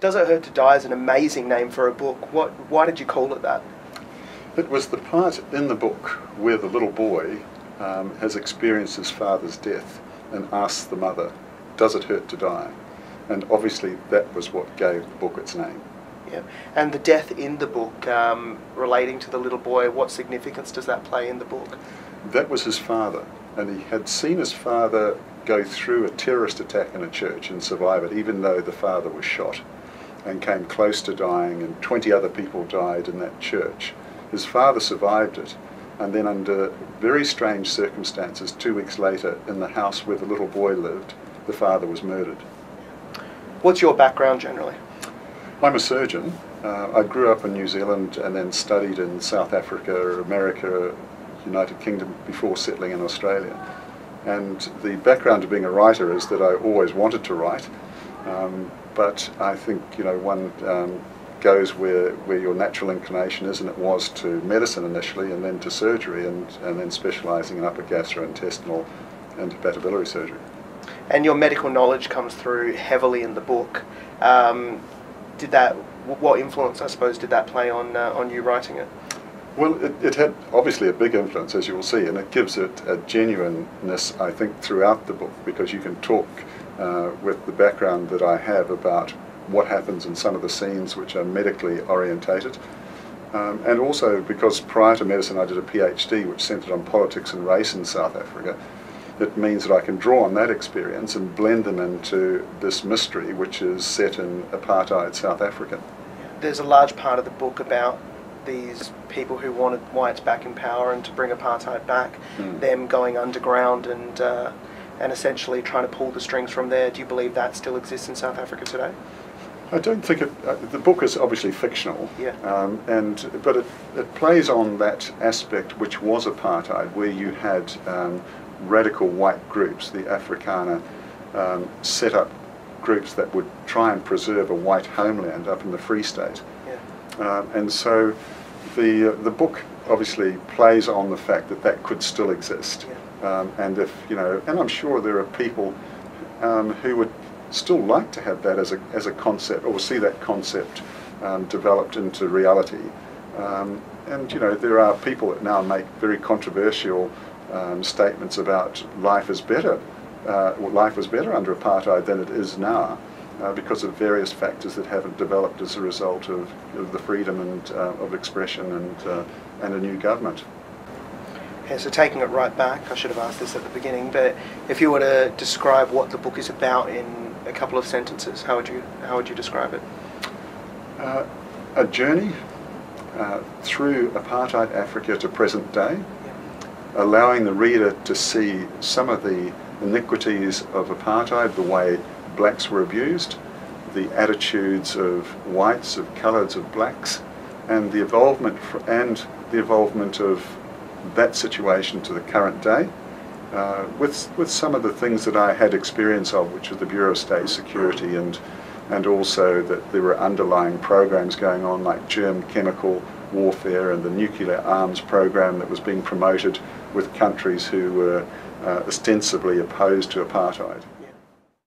Does It Hurt to Die is an amazing name for a book. Why did you call it that? It was the part in the book where the little boy has experienced his father's death and asks the mother, does it hurt to die? And obviously that was what gave the book its name. Yeah. And the death in the book, relating to the little boy, what significance does that play in the book? That was his father, and he had seen his father go through a terrorist attack in a church and survive it, even though the father was shot and came close to dying, and 20 other people died in that church. His father survived it, and then under very strange circumstances, 2 weeks later, in the house where the little boy lived, the father was murdered. What's your background generally? I'm a surgeon. I grew up in New Zealand and then studied in South Africa, America, United Kingdom before settling in Australia. And the background of being a writer is that I always wanted to write, but I think one goes where your natural inclination is, and it was to medicine initially, and then to surgery, and then specialising in upper gastrointestinal and hepatobiliary surgery. And your medical knowledge comes through heavily in the book. What influence, I suppose, did that play on you writing it? Well, it had obviously a big influence, as you will see, and it gives it a genuineness, I think, throughout the book, because you can talk with the background that I have about what happens in some of the scenes which are medically orientated. And also because prior to medicine I did a PhD which centred on politics and race in South Africa. It means that I can draw on that experience and blend them into this mystery which is set in apartheid South Africa. There's a large part of the book about these people who wanted whites back in power and to bring apartheid back, them going underground and essentially trying to pull the strings from there. Do you believe that still exists in South Africa today? I don't think it. The book is obviously fictional, yeah. But it plays on that aspect which was apartheid, where you had radical white groups, the Afrikaner, set up groups that would try and preserve a white homeland up in the Free State. Yeah. And so the book obviously plays on the fact that that could still exist. Yeah. And I'm sure there are people who would still like to have that as a concept, or see that concept developed into reality. And there are people that now make very controversial statements about life is better. Life was better under apartheid than it is now, because of various factors that haven't developed as a result of the freedom and of expression and a new government. Yeah, so taking it right back, I should have asked this at the beginning, but if you were to describe what the book is about in a couple of sentences, how would you describe it? A journey through apartheid Africa to present day, allowing the reader to see some of the iniquities of apartheid, the way blacks were abused, the attitudes of whites, of coloureds, of blacks, and the involvement of that situation to the current day, with some of the things that I had experience of, which was the Bureau of State Security, and also that there were underlying programs going on like germ chemical warfare and the nuclear arms program that was being promoted with countries who were ostensibly opposed to apartheid.